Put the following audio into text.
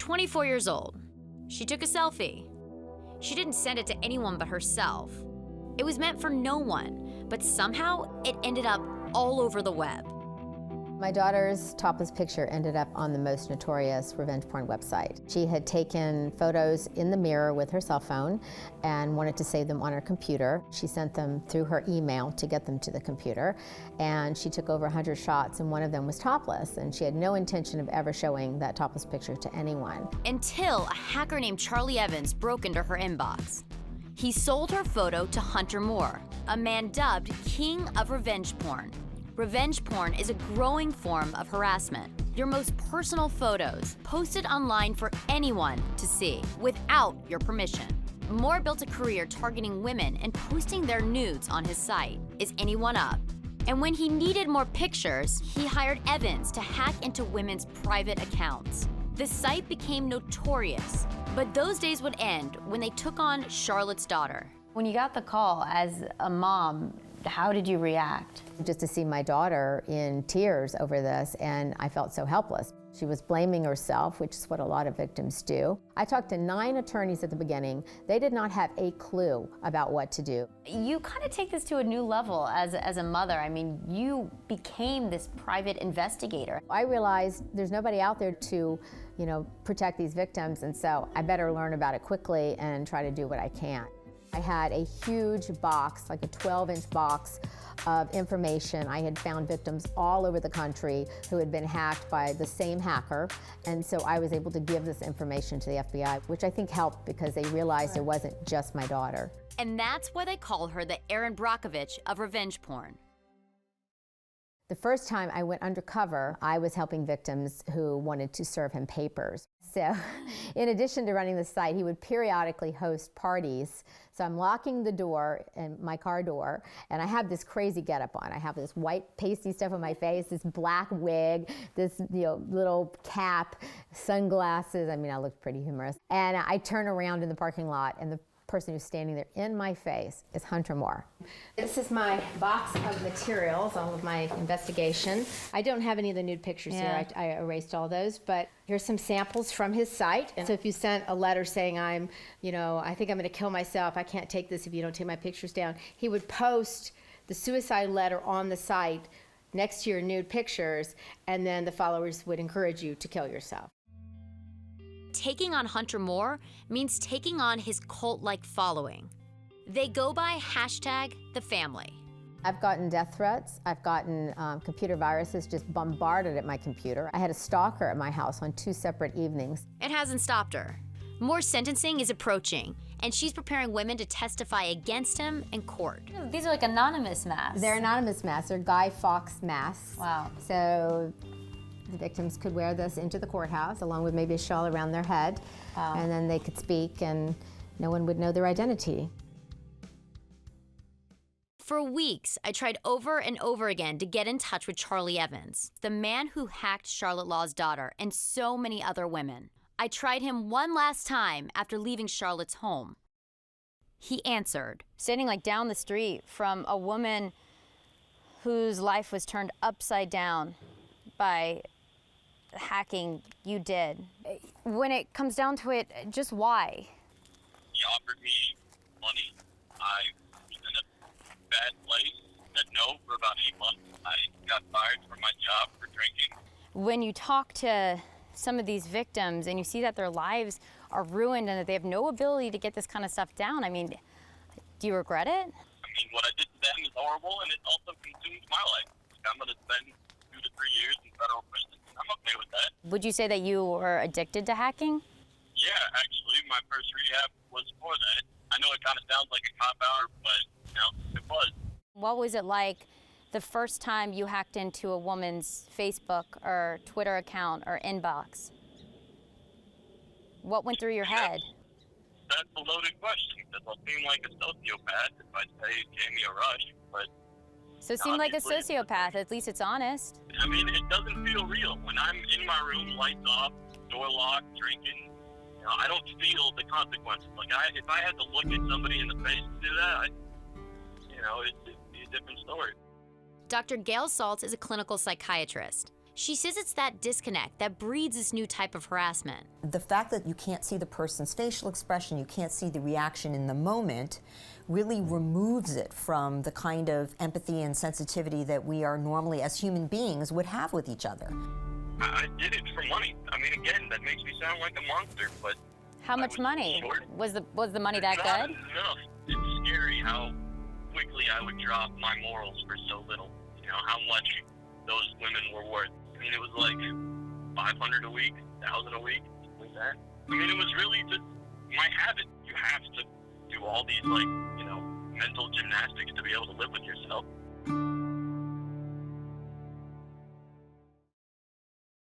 24 years old. She took a selfie. She didn't send it to anyone but herself. It was meant for no one, but somehow it ended up all over the web. My daughter's topless picture ended up on the most notorious revenge porn website. She had taken photos in the mirror with her cell phone and wanted to save them on her computer. She sent them through her email to get them to the computer, and she took over 100 shots, and one of them was topless, and she had no intention of ever showing that topless picture to anyone. Until a hacker named Charlie Evans broke into her inbox. He sold her photo to Hunter Moore, a man dubbed King of Revenge Porn. Revenge porn is a growing form of harassment. Your most personal photos posted online for anyone to see without your permission. Moore built a career targeting women and posting their nudes on his site. Is anyone up? And when he needed more pictures, he hired Evans to hack into women's private accounts. The site became notorious, but those days would end when they took on Charlotte's daughter. When you got the call as a mom, how did you react? Just to see my daughter in tears over this, and I felt so helpless. She was blaming herself, which is what a lot of victims do. I talked to 9 attorneys at the beginning. They did not have a clue about what to do. You kind of take this to a new level as a mother. I mean, you became this private investigator. I realized there's nobody out there to, protect these victims, and so I better learn about it quickly and try to do what I can. I had a huge box, like a 12-inch box of information. I had found victims all over the country who had been hacked by the same hacker, and so I was able to give this information to the FBI, which I think helped because they realized it wasn't just my daughter. And that's why they call her the Erin Brockovich of revenge porn. The first time I went undercover, I was helping victims who wanted to serve him papers. So in addition to running the site, he would periodically host parties. So I'm locking the door, and my car door, and I have this crazy getup on. I have this white pasty stuff on my face, this black wig, this little cap, sunglasses. I mean, I looked pretty humorous. And I turn around in the parking lot, and the person who's standing there in my face is Hunter Moore. This is my box of materials, all of my investigation. I don't have any of the nude pictures here. I erased all those, but here's some samples from his site. And so if you sent a letter saying I think I'm gonna kill myself, I can't take this if you don't take my pictures down, he would post the suicide letter on the site next to your nude pictures, and then the followers would encourage you to kill yourself. Taking on Hunter Moore means taking on his cult-like following. They go by #TheFamily. I've gotten death threats. I've gotten computer viruses just bombarded at my computer. I had a stalker at my house on 2 separate evenings. It hasn't stopped her. Moore's sentencing is approaching, and she's preparing women to testify against him in court. These are like anonymous masks. They're anonymous masks. They're Guy Fawkes masks. Wow. So the victims could wear this into the courthouse along with maybe a shawl around their head. Wow. And then they could speak and no one would know their identity. For weeks, I tried over and over again to get in touch with Charlie Evans, the man who hacked Charlotte Law's daughter and so many other women. I tried him one last time after leaving Charlotte's home. He answered, standing down the street from a woman whose life was turned upside down by hacking you did. When it comes down to it, just why? He offered me money. I was in a bad place. Said no for about 8 months. I got fired from my job for drinking. When you talk to some of these victims and you see that their lives are ruined and that they have no ability to get this kind of stuff down, I mean, do you regret it? I mean, what I did to them is horrible, and it also consumes my life. I'm going to spend 2 to 3 years in federal prison. I'm okay with that. Would you say that you were addicted to hacking? Yeah, actually, my first rehab was for that. I know it kind of sounds like a cop-out, but, it was. What was it like the first time you hacked into a woman's Facebook or Twitter account or inbox? What went through your head? That's a loaded question, because I'll seem like a sociopath if I say it gave me a rush, but... So it seemed like a sociopath. At least it's honest. I mean, it doesn't feel real. When I'm in my room, lights off, door locked, drinking, I don't feel the consequences. If I had to look at somebody in the face to do that, it'd be a different story. Dr. Gail Saltz is a clinical psychiatrist. She says it's that disconnect that breeds this new type of harassment. The fact that you can't see the person's facial expression, you can't see the reaction in the moment, really removes it from the kind of empathy and sensitivity that we are normally, as human beings, would have with each other. I did it for money. I mean, again, that makes me sound like a monster, but How much money? Was the money that not good? enough. It's scary how quickly I would drop my morals for so little. You know, how much those women were worth. I mean, it was like 500 a week, 1,000 a week, like that. I mean, it was really just my habit. You have to do all these, like, you know, mental gymnastics to be able to live with yourself.